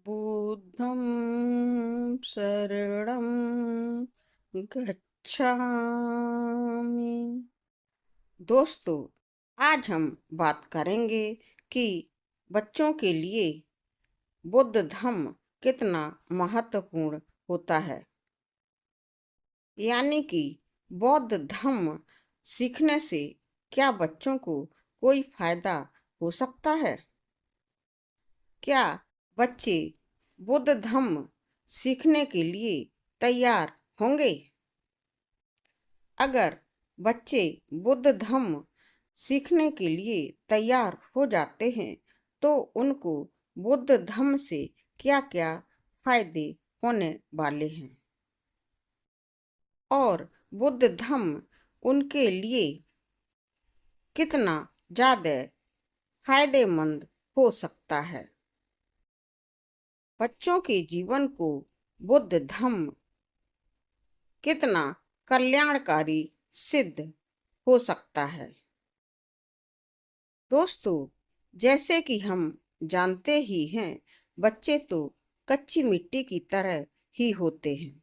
बुद्धं शरणं गच्छामि। दोस्तों, आज हम बात करेंगे कि बच्चों के लिए बुद्ध धम्म कितना महत्वपूर्ण होता है। यानी कि बौद्ध धम्म सीखने से क्या बच्चों को कोई फायदा हो सकता है? क्या बच्चे बुद्ध धम्म सीखने के लिए तैयार होंगे? अगर बच्चे बुद्ध धम्म सीखने के लिए तैयार हो जाते हैं तो उनको बुद्ध धम्म से क्या-क्या फायदे होने वाले हैं और बुद्ध धम्म उनके लिए कितना ज़्यादा फायदेमंद हो सकता है। बच्चों के जीवन को बुद्ध धम्म कितना कल्याणकारी सिद्ध हो सकता है। दोस्तों, जैसे कि हम जानते ही हैं, बच्चे तो कच्ची मिट्टी की तरह ही होते हैं।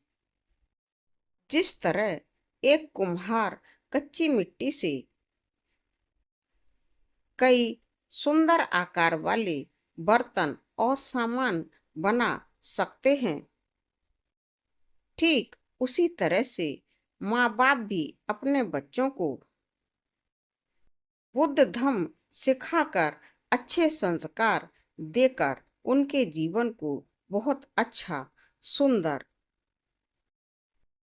जिस तरह एक कुम्हार कच्ची मिट्टी से कई सुंदर आकार वाले बर्तन और सामान बना सकते हैं, ठीक उसी तरह से माँ बाप भी अपने बच्चों को बुद्ध धम्म सिखाकर अच्छे संस्कार देकर उनके जीवन को बहुत अच्छा, सुंदर,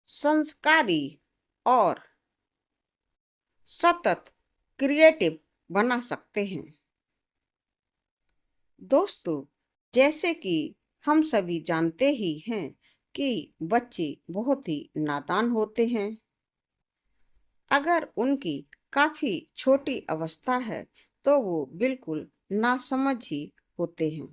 संस्कारी और सतत क्रिएटिव बना सकते हैं। दोस्तों, जैसे कि हम सभी जानते ही हैं कि बच्चे बहुत ही नादान होते हैं। अगर उनकी काफी छोटी अवस्था है तो वो बिल्कुल नासमझ ही होते हैं।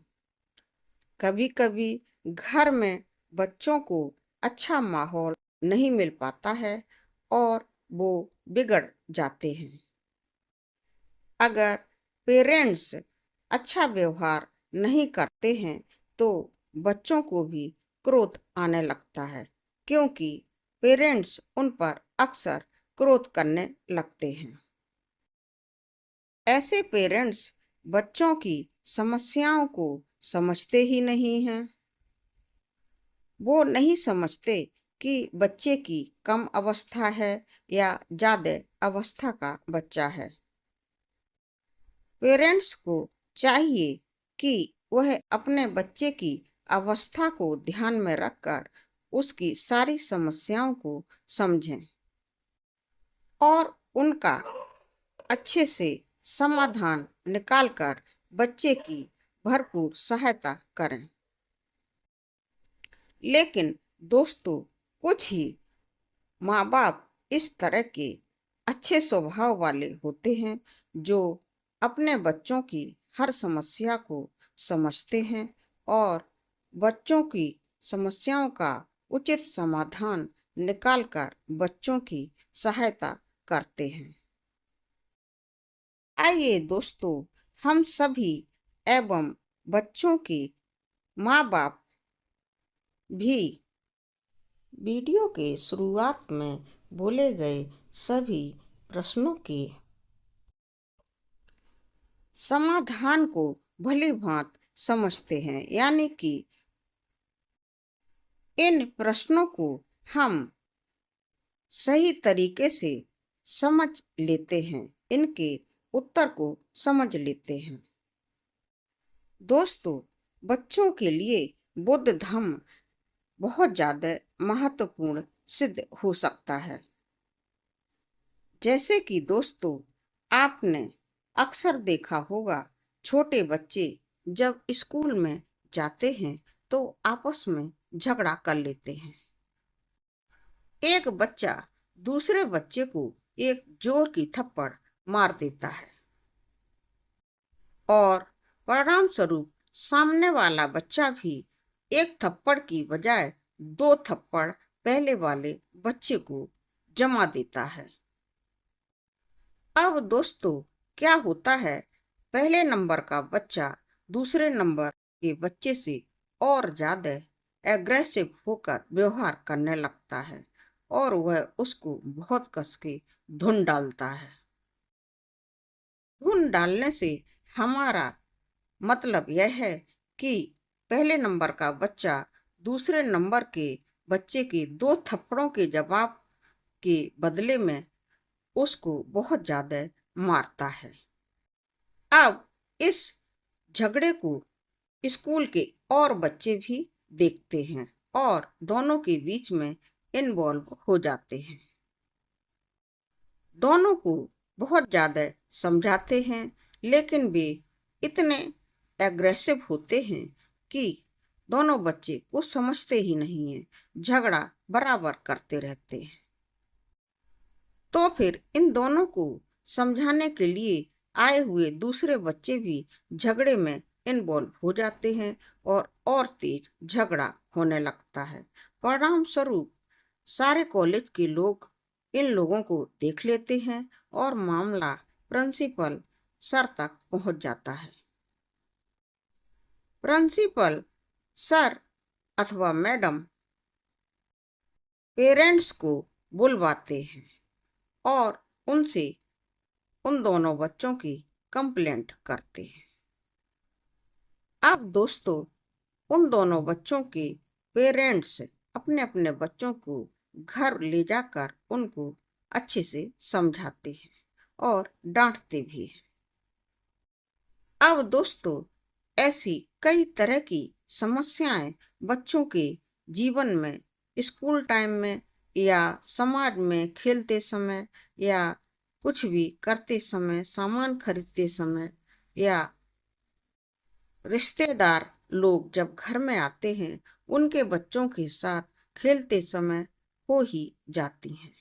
कभी कभी घर में बच्चों को अच्छा माहौल नहीं मिल पाता है और वो बिगड़ जाते हैं। अगर पेरेंट्स अच्छा व्यवहार नहीं करते हैं तो बच्चों को भी क्रोध आने लगता है, क्योंकि पेरेंट्स उन पर अक्सर क्रोध करने लगते हैं। ऐसे पेरेंट्स बच्चों की समस्याओं को समझते ही नहीं हैं। वो नहीं समझते कि बच्चे की कम अवस्था है या ज़्यादा अवस्था का बच्चा है। पेरेंट्स को चाहिए कि वह अपने बच्चे की अवस्था को ध्यान में रखकर उसकी सारी समस्याओं को समझें और उनका अच्छे से समाधान निकालकर बच्चे की भरपूर सहायता करें। लेकिन दोस्तों, कुछ ही माँ बाप इस तरह के अच्छे स्वभाव वाले होते हैं जो अपने बच्चों की हर समस्या को समझते हैं और बच्चों की समस्याओं का उचित समाधान निकालकर बच्चों की सहायता करते हैं। आइए दोस्तों, हम सभी एवं बच्चों के माँ बाप भी वीडियो के शुरुआत में बोले गए सभी प्रश्नों के समाधान को भली भांति समझते हैं। यानी कि इन प्रश्नों को हम सही तरीके से समझ लेते हैं, इनके उत्तर को समझ लेते हैं। दोस्तों, बच्चों के लिए बुद्ध धम्म बहुत ज़्यादा महत्वपूर्ण सिद्ध हो सकता है। जैसे कि दोस्तों, आपने अक्सर देखा होगा, छोटे बच्चे जब स्कूल में जाते हैं तो आपस में झगड़ा कर लेते हैं। एक बच्चा दूसरे बच्चे को एक जोर की थप्पड़ मार देता है और परिणाम स्वरूप सामने वाला बच्चा भी एक थप्पड़ की बजाय 2 थप्पड़ पहले वाले बच्चे को जमा देता है। अब दोस्तों, क्या होता है, पहले नंबर का बच्चा दूसरे नंबर के बच्चे से और ज्यादा एग्रेसिव होकर व्यवहार करने लगता है और वह उसको बहुत कस के धुन डालता है। धुन डालने से हमारा मतलब यह है कि पहले नंबर का बच्चा दूसरे नंबर के बच्चे के दो थप्पड़ों के जवाब के बदले में उसको बहुत ज्यादा मारता है। अब इस झगड़े को स्कूल के और बच्चे भी देखते हैं और दोनों के बीच में इन्वॉल्व हो जाते हैं। दोनों को बहुत ज्यादा समझाते हैं, लेकिन वे इतने एग्रेसिव होते हैं कि दोनों बच्चे कुछ समझते ही नहीं हैं, झगड़ा बराबर करते रहते हैं। तो फिर इन दोनों को समझाने के लिए आए हुए दूसरे बच्चे भी झगड़े में इन्वॉल्व हो जाते हैं और तेज झगड़ा होने लगता है। परिणाम स्वरूप सारे कॉलेज के लोग इन लोगों को देख लेते हैं और मामला प्रिंसिपल सर तक पहुंच जाता है। प्रिंसिपल सर अथवा मैडम पेरेंट्स को बुलवाते हैं और उनसे उन दोनों बच्चों की कंप्लेंट करते हैं। अब दोस्तों, उन दोनों बच्चों के पेरेंट्स अपने अपने बच्चों को घर ले जाकर उनको अच्छे से समझाते हैं और डांटते भी हैं। अब दोस्तों, ऐसी कई तरह की समस्याएं बच्चों के जीवन में, स्कूल टाइम में या समाज में खेलते समय या कुछ भी करते समय, सामान खरीदते समय या रिश्तेदार लोग जब घर में आते हैं उनके बच्चों के साथ खेलते समय हो ही जाती हैं।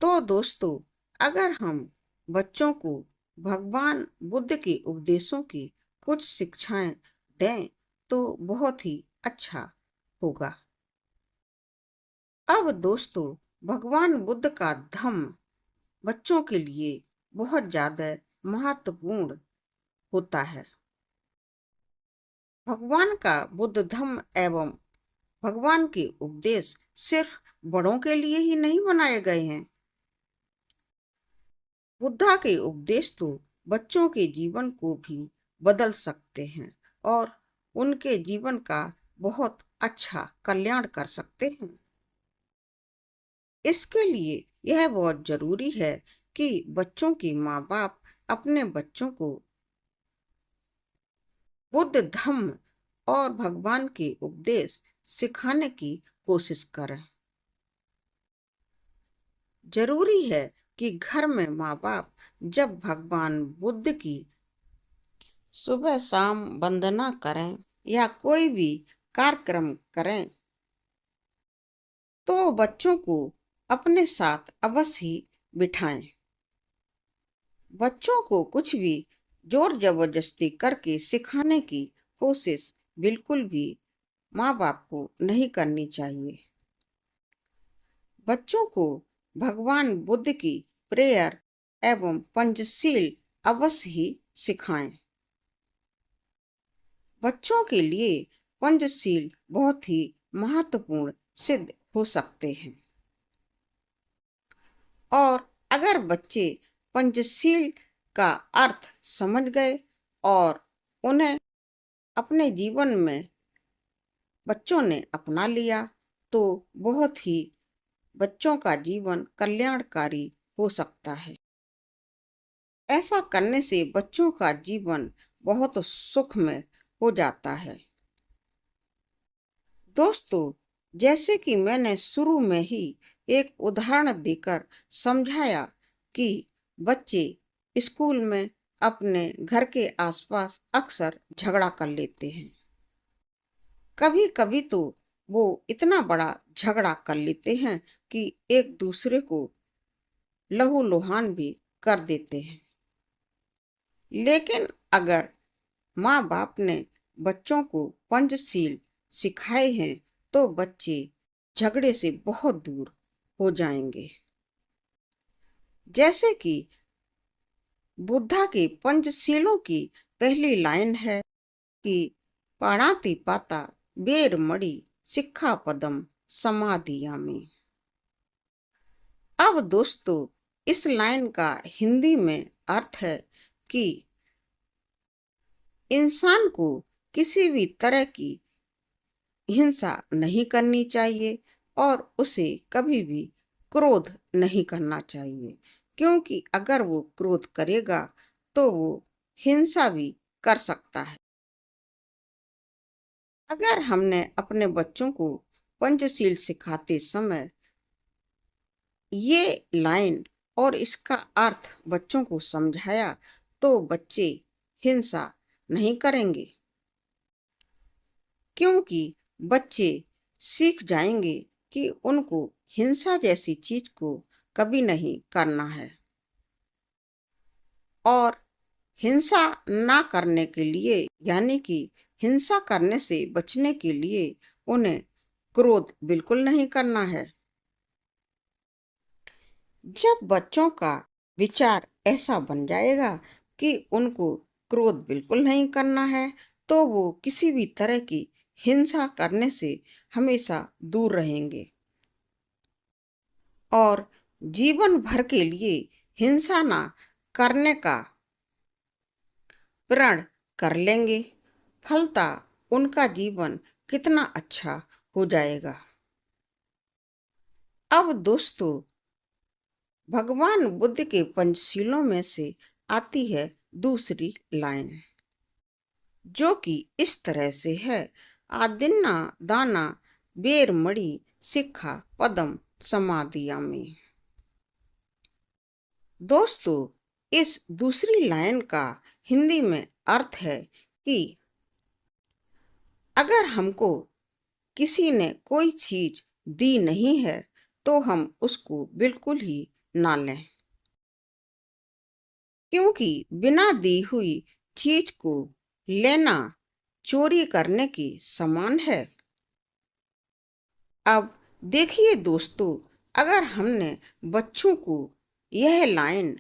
तो दोस्तों, अगर हम बच्चों को भगवान बुद्ध के उपदेशों की कुछ शिक्षाएं दें तो बहुत ही अच्छा होगा। अब दोस्तों, भगवान बुद्ध का धम्म बच्चों के लिए बहुत ज्यादा महत्वपूर्ण होता है। भगवान का बुद्ध धम्म एवं भगवान के उपदेश सिर्फ बड़ों के लिए ही नहीं बनाए गए हैं। बुद्धा के उपदेश तो बच्चों के जीवन को भी बदल सकते हैं और उनके जीवन का बहुत अच्छा कल्याण कर सकते हैं। इसके लिए यह बहुत जरूरी है कि बच्चों के माँ बाप अपने बच्चों को बुद्ध धम्म और भगवान के उपदेश सिखाने की कोशिश करें। जरूरी है कि घर में माँ बाप जब भगवान बुद्ध की सुबह शाम वंदना करें या कोई भी कार्यक्रम करें तो बच्चों को अपने साथ अवश्य ही बिठाएं। बच्चों को कुछ भी जोर जबरदस्ती करके सिखाने की कोशिश बिल्कुल भी माँ बाप को नहीं करनी चाहिए। बच्चों को भगवान बुद्ध की प्रेयर एवं पंचशील अवश्य ही सिखाएं। बच्चों के लिए पंचशील बहुत ही महत्वपूर्ण सिद्ध हो सकते हैं और अगर बच्चे पंचशील का अर्थ समझ गए और उन्हें अपने जीवन में बच्चों ने अपना लिया तो बहुत ही बच्चों का जीवन कल्याणकारी हो सकता है। ऐसा करने से बच्चों का जीवन बहुत सुखमय हो जाता है। दोस्तों, जैसे कि मैंने शुरू में ही एक उदाहरण देकर समझाया कि बच्चे स्कूल में अपने घर के आसपास अक्सर झगड़ा कर लेते हैं। कभी कभी तो वो इतना बड़ा झगड़ा कर लेते हैं कि एक दूसरे को लहूलुहान भी कर देते हैं। लेकिन अगर माँ बाप ने बच्चों को पंचशील सिखाए हैं तो बच्चे झगड़े से बहुत दूर हो जाएंगे। जैसे कि बुद्धा के पंचशीलों की पहली लाइन है कि पाणाति पाता बेरमणि सिक्खापदम समाधियामि। अब दोस्तों, इस लाइन का हिंदी में अर्थ है कि इंसान को किसी भी तरह की हिंसा नहीं करनी चाहिए और उसे कभी भी क्रोध नहीं करना चाहिए, क्योंकि अगर वो क्रोध करेगा तो वो हिंसा भी कर सकता है। अगर हमने अपने बच्चों को पंचशील सिखाते समय ये लाइन और इसका अर्थ बच्चों को समझाया तो बच्चे हिंसा नहीं करेंगे, क्योंकि बच्चे सीख जाएंगे कि उनको हिंसा जैसी चीज को कभी नहीं करना है। और हिंसा ना करने के लिए, यानी कि हिंसा करने से बचने के लिए उन्हें क्रोध बिल्कुल नहीं करना है। जब बच्चों का विचार ऐसा बन जाएगा कि उनको क्रोध बिल्कुल नहीं करना है, तो वो किसी भी तरह की हिंसा करने से हमेशा दूर रहेंगे और जीवन भर के लिए हिंसा ना करने का प्रण कर लेंगे। फलता उनका जीवन कितना अच्छा हो जाएगा। अब दोस्तों, भगवान बुद्ध के पंचशीलों में से आती है दूसरी लाइन, जो कि इस तरह से है, आदिन्ना दाना बेरमणि सिक्खा पदम समादियामि। दोस्तों, इस दूसरी लाइन का हिंदी में अर्थ है कि अगर हमको किसी ने कोई चीज दी नहीं है तो हम उसको बिल्कुल ही ना लें, क्योंकि बिना दी हुई चीज को लेना चोरी करने के समान है। अब देखिए दोस्तों, अगर हमने बच्चों को यह लाइन,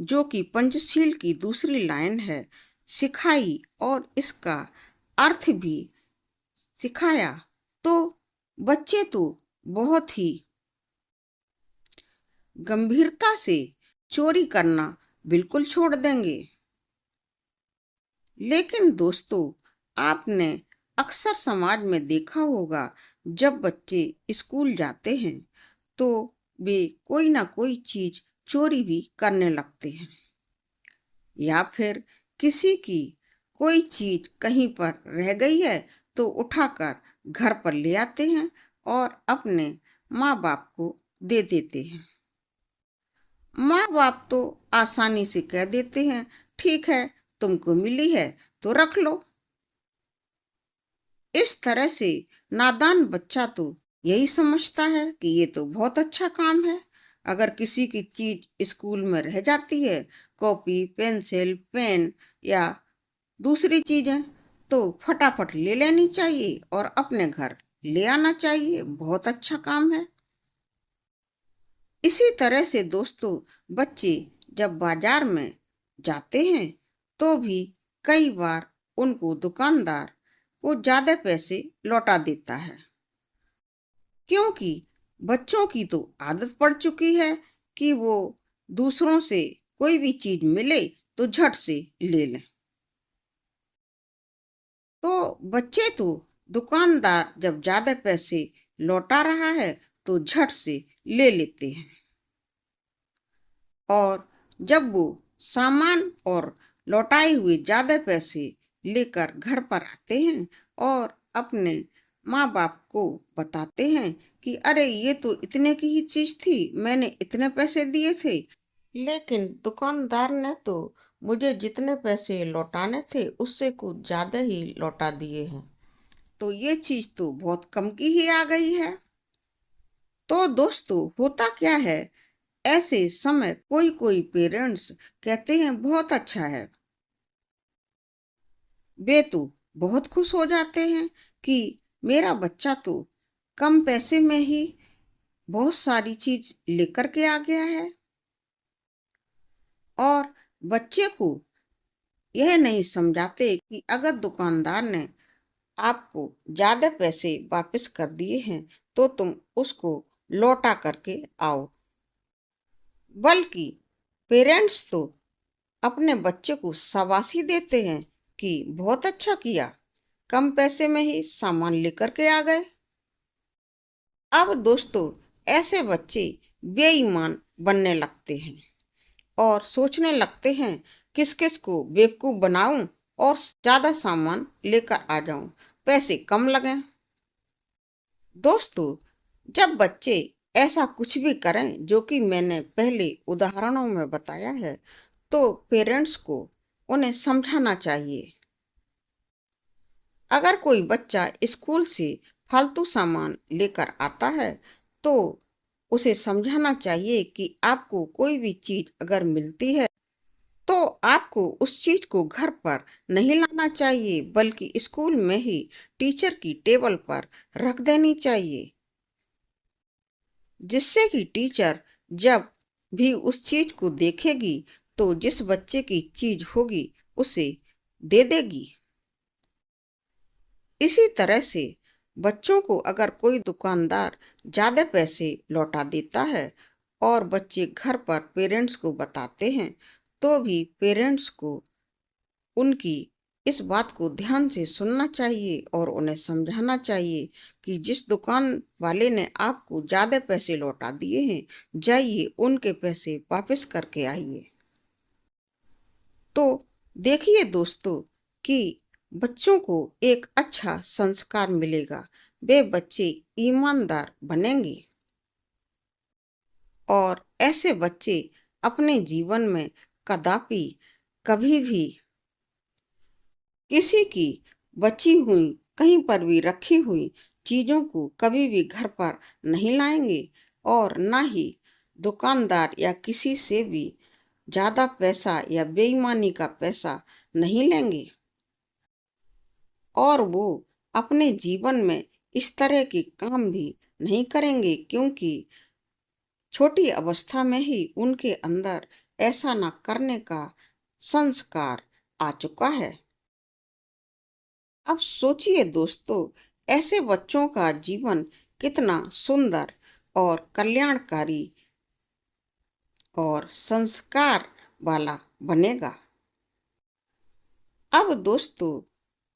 जो कि पंचशील की दूसरी लाइन है, सिखाई और इसका अर्थ भी सिखाया, तो बच्चे तो बहुत ही गंभीरता से चोरी करना बिल्कुल छोड़ देंगे। लेकिन दोस्तों, आपने अक्सर समाज में देखा होगा, जब बच्चे स्कूल जाते हैं तो वे कोई ना कोई चीज चोरी भी करने लगते हैं, या फिर किसी की कोई चीज कहीं पर रह गई है तो उठाकर घर पर ले आते हैं और अपने माँ बाप को दे देते हैं। माँ बाप तो आसानी से कह देते हैं, ठीक है, तुमको मिली है तो रख लो। इस तरह से नादान बच्चा तो यही समझता है कि ये तो बहुत अच्छा काम है। अगर किसी की चीज स्कूल में रह जाती है, कॉपी पेंसिल पेन या दूसरी चीजें, तो फटाफट ले लेनी चाहिए और अपने घर ले आना चाहिए, बहुत अच्छा काम है। इसी तरह से दोस्तों, बच्चे जब बाजार में जाते हैं तो भी कई बार उनको दुकानदार को ज्यादा पैसे लौटा देता है, क्योंकि बच्चों की तो आदत पड़ चुकी है कि वो दूसरों से कोई भी चीज मिले तो झट से ले लें। तो बच्चे तो दुकानदार जब ज्यादा पैसे लौटा रहा है तो झट से ले लेते हैं, और जब वो सामान और लौटाए हुए ज्यादा पैसे लेकर घर पर आते हैं और अपने माँ बाप को बताते हैं कि अरे ये तो इतने की ही चीज थी, मैंने इतने पैसे दिए थे, लेकिन दुकानदार ने तो मुझे जितने पैसे लौटाने थे उससे कुछ ज्यादा ही लौटा दिए हैं, तो ये चीज तो बहुत कम की ही आ गई है। तो दोस्तों, होता क्या है, ऐसे समय कोई कोई पेरेंट्स कहते हैं बहुत अच्छा है, वे तो बहुत खुश हो जाते हैं कि मेरा बच्चा तो कम पैसे में ही बहुत सारी चीज लेकर के आ गया है। और बच्चे को यह नहीं समझाते कि अगर दुकानदार ने आपको ज्यादा पैसे वापस कर दिए हैं तो तुम उसको लौटा करके आओ। बल्कि पेरेंट्स तो अपने बच्चे को शाबाशी देते हैं कि बहुत अच्छा किया, कम पैसे में ही सामान लेकर के आ गए। अब दोस्तों, ऐसे बच्चे बेईमान बनने लगते हैं और सोचने लगते हैं किस किस को बेवकूफ बनाऊं और ज्यादा सामान लेकर आ जाऊं, पैसे कम लगें। दोस्तों, जब बच्चे ऐसा कुछ भी करें जो कि मैंने पहले उदाहरणों में बताया है, तो पेरेंट्स को उन्हें समझाना चाहिए। अगर कोई बच्चा स्कूल से फालतू सामान लेकर आता है तो उसे समझाना चाहिए कि आपको कोई भी चीज अगर मिलती है तो आपको उस चीज को घर पर नहीं लाना चाहिए, बल्कि स्कूल में ही टीचर की टेबल पर रख देनी चाहिए, जिससे कि टीचर जब भी उस चीज को देखेगी तो जिस बच्चे की चीज होगी उसे दे देगी। इसी तरह से बच्चों को अगर कोई दुकानदार ज्यादा पैसे लौटा देता है और बच्चे घर पर पेरेंट्स को बताते हैं, तो भी पेरेंट्स को उनकी इस बात को ध्यान से सुनना चाहिए और उन्हें समझाना चाहिए कि जिस दुकान वाले ने आपको ज्यादा पैसे लौटा दिए हैं, जाइए उनके पैसे वापस करके आइए। तो देखिए दोस्तों कि बच्चों को एक अच्छा संस्कार मिलेगा, वे बच्चे ईमानदार बनेंगे और ऐसे बच्चे अपने जीवन में कदापि कभी भी किसी की बची हुई, कहीं पर भी रखी हुई चीजों को कभी भी घर पर नहीं लाएंगे और ना ही दुकानदार या किसी से भी ज्यादा पैसा या बेईमानी का पैसा नहीं लेंगे। और वो अपने जीवन में इस तरह के काम भी नहीं करेंगे, क्योंकि छोटी अवस्था में ही उनके अंदर ऐसा न करने का संस्कार आ चुका है। अब सोचिए दोस्तों, ऐसे बच्चों का जीवन कितना सुंदर और कल्याणकारी और संस्कार वाला बनेगा। अब दोस्तों,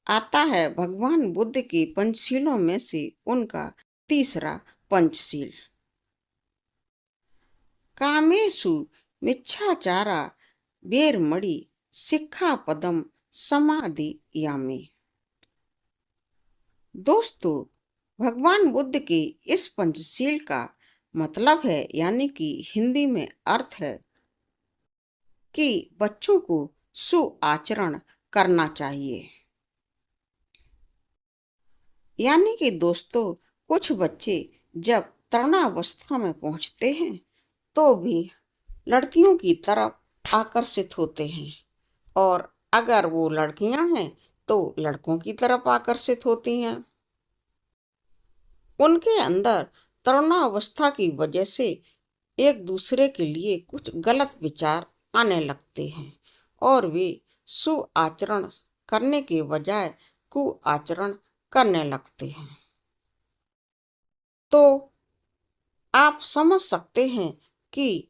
आता है भगवान बुद्ध के पंचशीलों में से उनका तीसरा पंचशील, कामेषु मिच्छाचारा वेरमणि सिक्खापदम समादियामि। दोस्तों, भगवान बुद्ध के इस पंचशील का मतलब है, यानी कि हिंदी में अर्थ है कि बच्चों को सुआचरण करना चाहिए। यानी कि दोस्तों, कुछ बच्चे जब तरुणावस्था में पहुंचते हैं तो भी लड़कियों की तरफ आकर्षित होते हैं, और अगर वो लड़कियां हैं तो लड़कों की तरफ आकर्षित होती हैं। उनके अंदर तरुणावस्था की वजह से एक दूसरे के लिए कुछ गलत विचार आने लगते हैं और वे सुआचरण करने के बजाय कुआचरण करने लगते हैं। तो आप समझ सकते हैं कि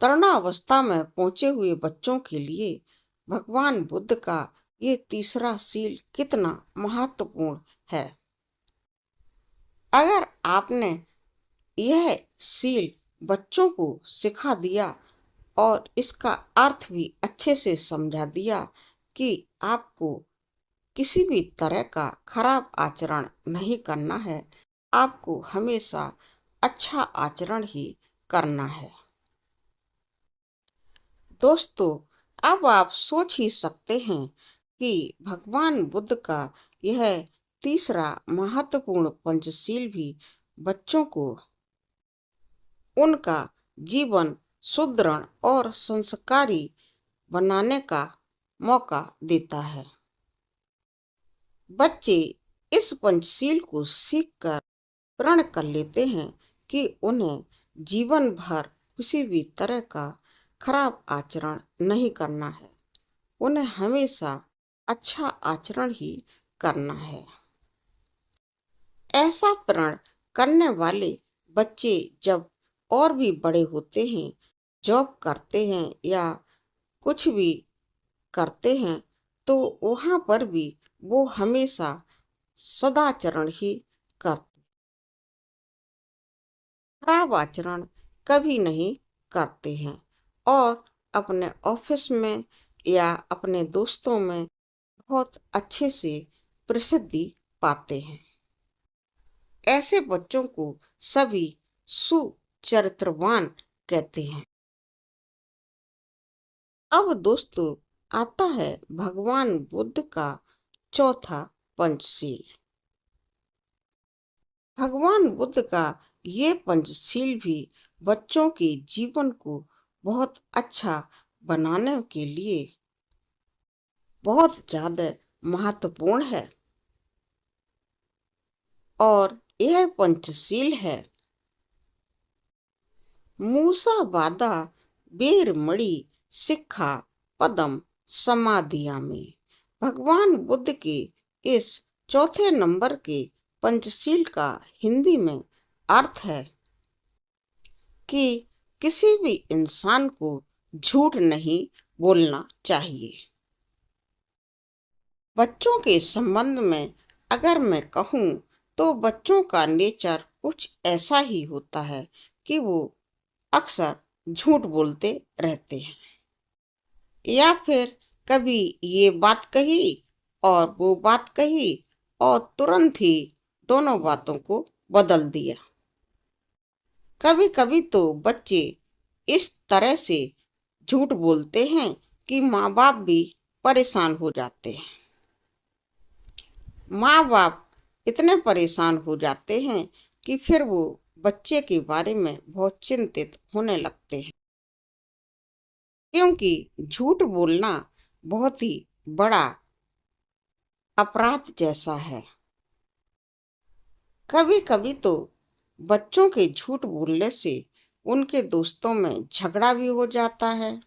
तरुणावस्था में पहुंचे हुए बच्चों के लिए भगवान बुद्ध का ये तीसरा शील कितना महत्वपूर्ण है। अगर आपने यह शील बच्चों को सिखा दिया और इसका अर्थ भी अच्छे से समझा दिया कि आपको किसी भी तरह का खराब आचरण नहीं करना है, आपको हमेशा अच्छा आचरण ही करना है। दोस्तों, अब आप सोच ही सकते हैं कि भगवान बुद्ध का यह तीसरा महत्वपूर्ण पंचशील भी बच्चों को उनका जीवन सुदृढ़ और संस्कारी बनाने का मौका देता है। बच्चे इस पंचशील को सीखकर प्रण कर लेते हैं कि उन्हें जीवन भर किसी भी तरह का खराब आचरण नहीं करना है, उन्हें हमेशा अच्छा आचरण ही करना है। ऐसा प्रण करने वाले बच्चे जब और भी बड़े होते हैं, जॉब करते हैं या कुछ भी करते हैं, तो वहाँ पर भी वो हमेशा सदाचरण ही करते, खराब आचरण कभी नहीं करते हैं और अपने ऑफिस में या अपने दोस्तों में बहुत अच्छे से प्रसिद्धि पाते हैं। ऐसे बच्चों को सभी सुचरित्रवान कहते हैं। अब दोस्तों आता है भगवान बुद्ध का चौथा पंचशील। भगवान बुद्ध का ये पंचशील भी बच्चों के जीवन को बहुत अच्छा बनाने के लिए बहुत ज्यादा महत्वपूर्ण है और यह पंचशील है मूसा वादा बेरमणि सिक्खा पदम समाधियामी। भगवान बुद्ध के इस चौथे नंबर के पंचशील का हिंदी में अर्थ है कि किसी भी इंसान को झूठ नहीं बोलना चाहिए। बच्चों के संबंध में अगर मैं कहूँ तो बच्चों का नेचर कुछ ऐसा ही होता है कि वो अक्सर झूठ बोलते रहते हैं या फिर कभी ये बात कही और वो बात कही और तुरंत ही दोनों बातों को बदल दिया। कभी कभी तो बच्चे इस तरह से झूठ बोलते हैं कि माँ बाप भी परेशान हो जाते हैं। माँ बाप इतने परेशान हो जाते हैं कि फिर वो बच्चे के बारे में बहुत चिंतित होने लगते हैं, क्योंकि झूठ बोलना बहुत ही बड़ा अपराध जैसा है। कभी कभी तो बच्चों के झूठ बोलने से उनके दोस्तों में झगड़ा भी हो जाता है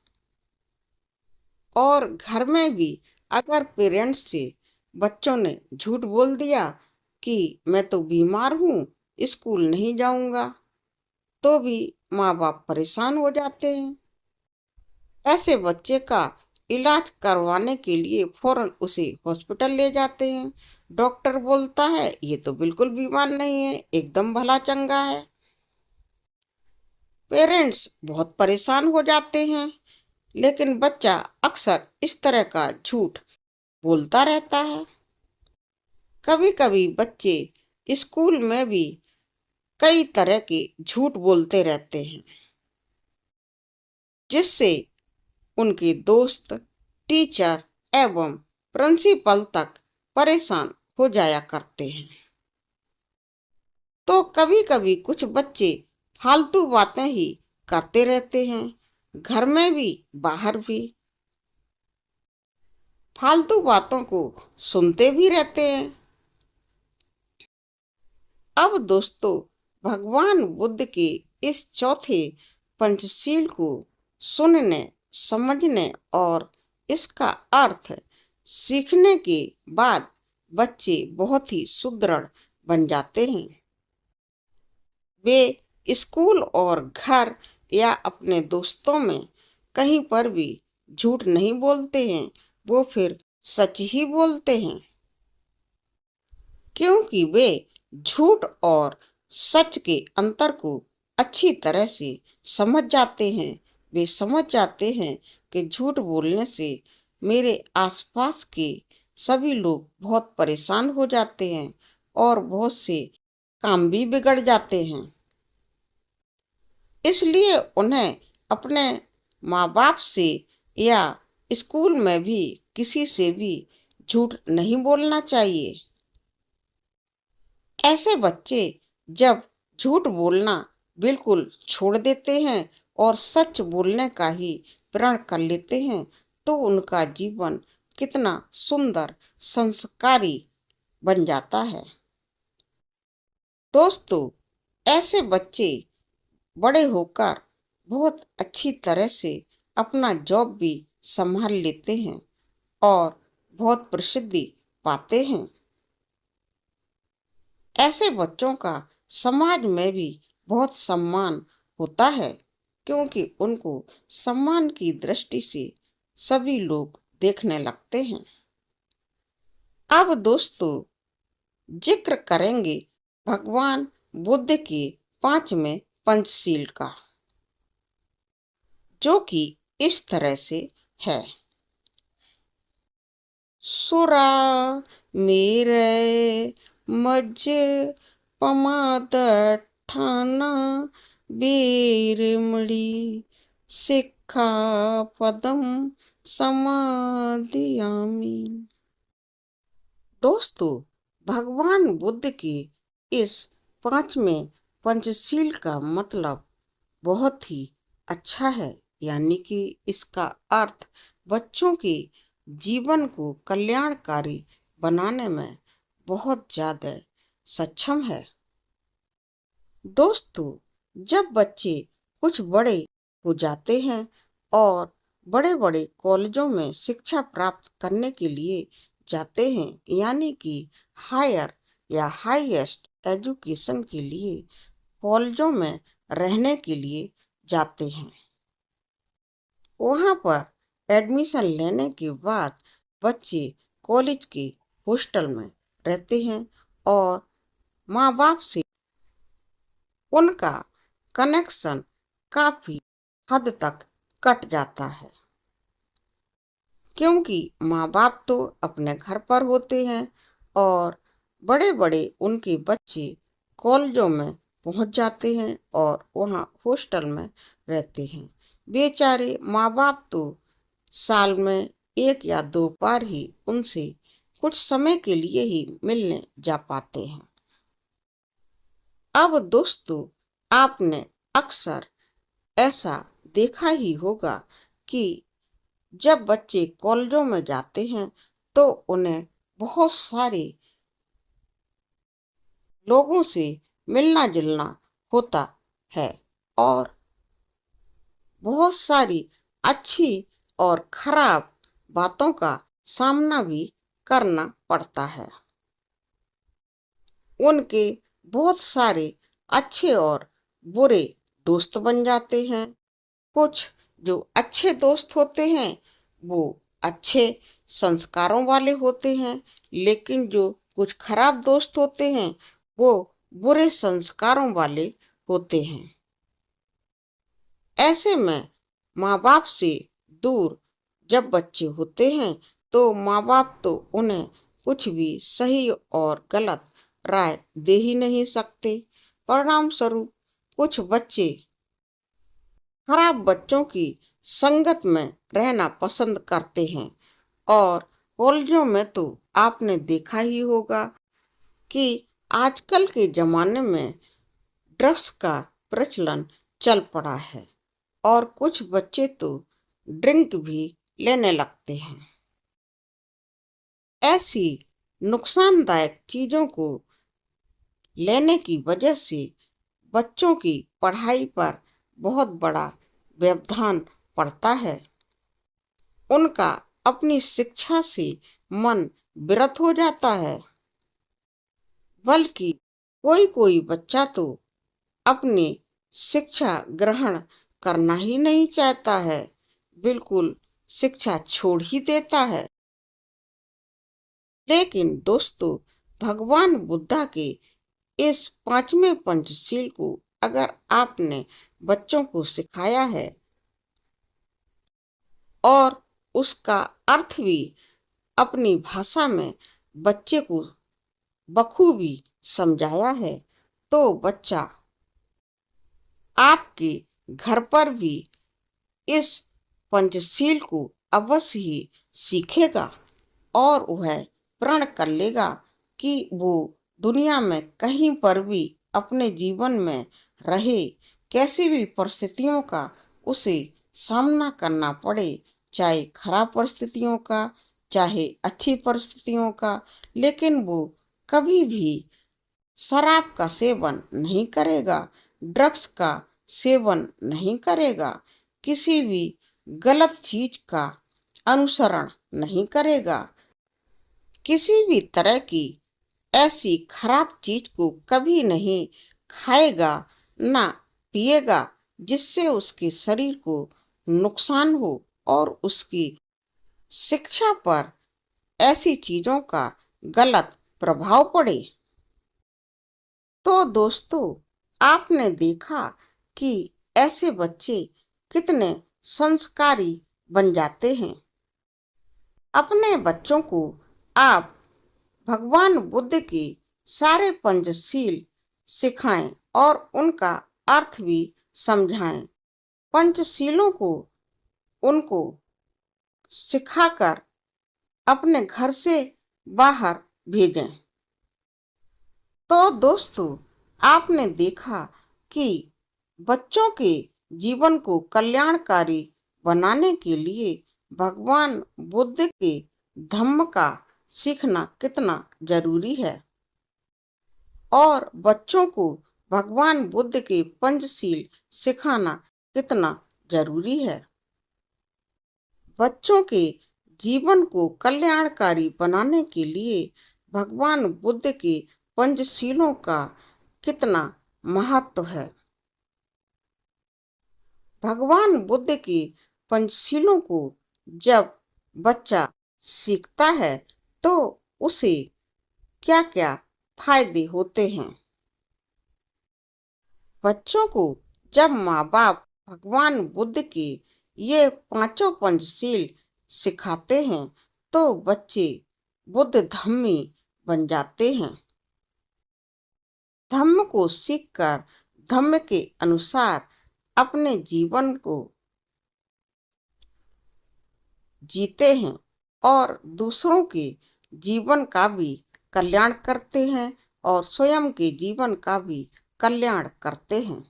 और घर में भी अगर पेरेंट्स से बच्चों ने झूठ बोल दिया कि मैं तो बीमार हूँ, स्कूल नहीं जाऊंगा, तो भी माँ बाप परेशान हो जाते हैं। ऐसे बच्चे का इलाज करवाने के लिए फौरन उसे हॉस्पिटल ले जाते हैं। डॉक्टर बोलता है ये तो बिल्कुल बीमार नहीं है, एकदम भला चंगा है। पेरेंट्स बहुत परेशान हो जाते हैं, लेकिन बच्चा अक्सर इस तरह का झूठ बोलता रहता है। कभी कभी बच्चे स्कूल में भी कई तरह के झूठ बोलते रहते हैं, जिससे उनके दोस्त, टीचर एवं प्रिंसिपल तक परेशान हो जाया करते हैं। तो कभी कभी कुछ बच्चे फालतू बातें ही करते रहते हैं, घर में भी बाहर भी फालतू बातों को सुनते भी रहते हैं। अब दोस्तों भगवान बुद्ध के इस चौथे पंचशील को सुनने, समझने और इसका अर्थ सीखने के बाद बच्चे बहुत ही सुदृढ़ बन जाते हैं। वे स्कूल और घर या अपने दोस्तों में कहीं पर भी झूठ नहीं बोलते हैं, वो फिर सच ही बोलते हैं, क्योंकि वे झूठ और सच के अंतर को अच्छी तरह से समझ जाते हैं। वे समझ जाते हैं कि झूठ बोलने से मेरे आसपास के सभी लोग बहुत परेशान हो जाते हैं और बहुत से काम भी बिगड़ जाते हैं। इसलिए उन्हें अपने माँ बाप से या स्कूल में भी किसी से भी झूठ नहीं बोलना चाहिए। ऐसे बच्चे जब झूठ बोलना बिल्कुल छोड़ देते हैं और सच बोलने का ही प्रण कर लेते हैं, तो उनका जीवन कितना सुंदर, संस्कारी बन जाता है। दोस्तों ऐसे बच्चे बड़े होकर बहुत अच्छी तरह से अपना जॉब भी संभाल लेते हैं और बहुत प्रसिद्धि पाते हैं। ऐसे बच्चों का समाज में भी बहुत सम्मान होता है, क्योंकि उनको सम्मान की दृष्टि से सभी लोग देखने लगते हैं। अब दोस्तों जिक्र करेंगे भगवान बुद्ध के पांचवें पंचशील का, जो कि इस तरह से है। सुरा मेरे मज पमादठाना बीरमणि सिक्खा पदम समादियामि। दोस्तों भगवान बुद्ध के इस पांचवें पंचशील का मतलब बहुत ही अच्छा है, यानी कि इसका अर्थ बच्चों के जीवन को कल्याणकारी बनाने में बहुत ज्यादा सक्षम है। दोस्तों जब बच्चे कुछ बड़े हो जाते हैं और बड़े बड़े कॉलेजों में शिक्षा प्राप्त करने के लिए जाते हैं, यानी कि हायर या हाईएस्ट एजुकेशन के लिए कॉलेजों में रहने के लिए जाते हैं, वहाँ पर एडमिशन लेने के बाद बच्चे कॉलेज के हॉस्टल में रहते हैं और माँ बाप से उनका कनेक्शन काफी हद तक कट जाता है, क्योंकि माँ बाप तो अपने घर पर होते हैं और बड़े बड़े उनके बच्चे कॉलेजों में पहुंच जाते हैं और वहाँ हॉस्टल में रहते हैं। बेचारे माँ बाप तो साल में एक या दो बार ही उनसे कुछ समय के लिए ही मिलने जा पाते हैं। अब दोस्तों आपने अक्सर ऐसा देखा ही होगा कि जब बच्चे कॉलेजों में जाते हैं तो उन्हें बहुत सारे लोगों से मिलना जुलना होता है और बहुत सारी अच्छी और खराब बातों का सामना भी करना पड़ता है। उनके बहुत सारे अच्छे और बुरे दोस्त बन जाते हैं। कुछ जो अच्छे दोस्त होते हैं वो अच्छे संस्कारों वाले होते हैं, लेकिन जो कुछ खराब दोस्त होते हैं वो बुरे संस्कारों वाले होते हैं। ऐसे में माँ बाप से दूर जब बच्चे होते हैं तो माँ बाप तो उन्हें कुछ भी सही और गलत राय दे ही नहीं सकते। परिणाम स्वरूप कुछ बच्चे खराब बच्चों की संगत में रहना पसंद करते हैं और कॉलेजों में तो आपने देखा ही होगा कि आजकल के जमाने में ड्रग्स का प्रचलन चल पड़ा है और कुछ बच्चे तो ड्रिंक भी लेने लगते हैं। ऐसी नुकसानदायक चीजों को लेने की वजह से बच्चों की पढ़ाई पर बहुत बड़ा व्यवधान पड़ता है। उनका अपनी शिक्षा से मन विरत हो जाता है, बल्कि कोई कोई बच्चा तो अपनी शिक्षा ग्रहण करना ही नहीं चाहता है, बिल्कुल शिक्षा छोड़ ही देता है। लेकिन दोस्तों भगवान बुद्धा के इस पांचवें पंचशील को अगर आपने बच्चों को सिखाया है और उसका अर्थ भी अपनी भाषा में बच्चे को बखूबी समझाया है, तो बच्चा आपके घर पर भी इस पंचशील को अवश्य ही सीखेगा और वह प्रण कर लेगा कि वो दुनिया में कहीं पर भी अपने जीवन में रहे, कैसी भी परिस्थितियों का उसे सामना करना पड़े, चाहे खराब परिस्थितियों का चाहे अच्छी परिस्थितियों का, लेकिन वो कभी भी शराब का सेवन नहीं करेगा, ड्रग्स का सेवन नहीं करेगा, किसी भी गलत चीज का अनुसरण नहीं करेगा, किसी भी तरह की ऐसी खराब चीज को कभी नहीं खाएगा ना पिएगा जिससे उसके शरीर को नुकसान हो और उसकी शिक्षा पर ऐसी चीजों का गलत प्रभाव पड़े। तो दोस्तों, आपने देखा कि ऐसे बच्चे कितने संस्कारी बन जाते हैं। अपने बच्चों को आप भगवान बुद्ध के सारे पंचशील सिखाएं और उनका अर्थ भी समझाएं। पंचशीलों को उनको सिखाकर अपने घर से बाहर भेजें। तो दोस्तों, आपने देखा कि बच्चों के जीवन को कल्याणकारी बनाने के लिए भगवान बुद्ध के धम्म का सीखना कितना जरूरी है और बच्चों को भगवान बुद्ध के पंचशील सिखाना कितना जरूरी है। बच्चों के जीवन को कल्याणकारी बनाने के लिए भगवान बुद्ध के पंचशीलों का कितना महत्व है। भगवान बुद्ध के पंचशीलों को जब बच्चा सीखता है तो उसे क्या क्या फायदे होते हैं। बच्चों को जब माँ बाप भगवान बुद्ध के ये पांचों पंचशील सिखाते हैं तो बच्चे बुद्ध धम्मी बन जाते हैं। धम्म को सीखकर धम्म के अनुसार अपने जीवन को जीते हैं और दूसरों के जीवन का भी कल्याण करते हैं और स्वयं के जीवन का भी कल्याण करते हैं।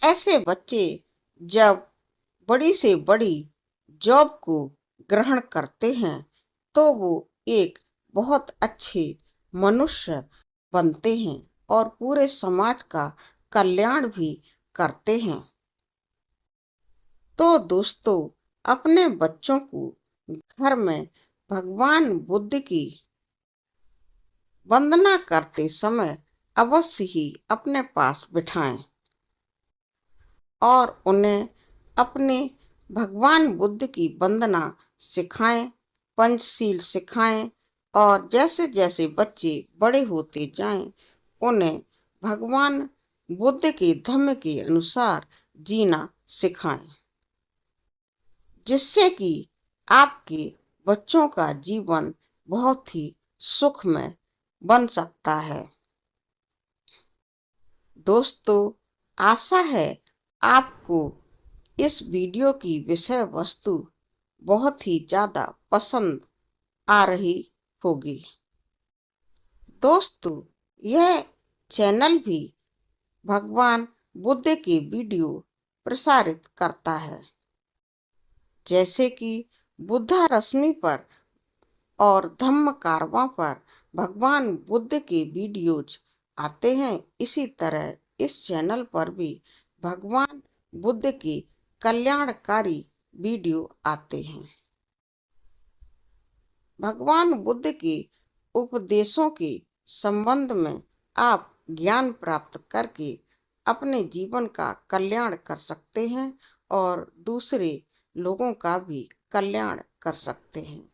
ऐसे बच्चे जब बड़ी से बड़ी जॉब को ग्रहण करते हैं तो वो एक बहुत अच्छे मनुष्य बनते हैं और पूरे समाज का कल्याण भी करते हैं। तो दोस्तों, अपने बच्चों को घर में भगवान बुद्ध की वंदना करते समय अवश्य ही अपने पास बिठाएं और उन्हें अपने भगवान बुद्ध की वंदना सिखाएं, पंचशील सिखाएं और जैसे जैसे बच्चे बड़े होते जाएं, उन्हें भगवान बुद्ध के धम्म के अनुसार जीना सिखाएं, जिससे कि आपके बच्चों का जीवन बहुत ही सुखमय बन सकता है। दोस्तों, आशा है आपको इस वीडियो की विषय वस्तु बहुत ही ज़्यादा पसंद आ रही होगी। दोस्तों, यह चैनल भी भगवान बुद्ध के वीडियो प्रसारित करता है, जैसे कि बुद्धा रश्मि पर और धम्म कारवां पर भगवान बुद्ध के वीडियोज आते हैं। इसी तरह इस चैनल पर भी भगवान बुद्ध के कल्याणकारी वीडियो आते हैं। भगवान बुद्ध के उपदेशों के संबंध में आप ज्ञान प्राप्त करके अपने जीवन का कल्याण कर सकते हैं और दूसरे लोगों का भी कल्याण कर सकते हैं।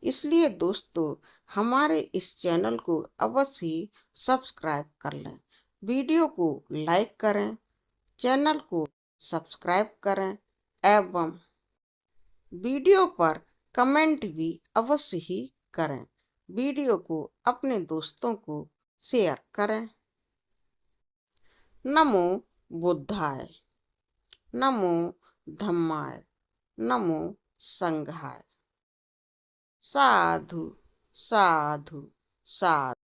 इसलिए दोस्तों, हमारे इस चैनल को अवश्य ही सब्सक्राइब कर लें, वीडियो को लाइक करें, चैनल को सब्सक्राइब करें एवं वीडियो पर कमेंट भी अवश्य ही करें। वीडियो को अपने दोस्तों को शेयर करें। नमो बुद्धाय, नमो धम्माय, नमो संघाय। साधु साधु साधु।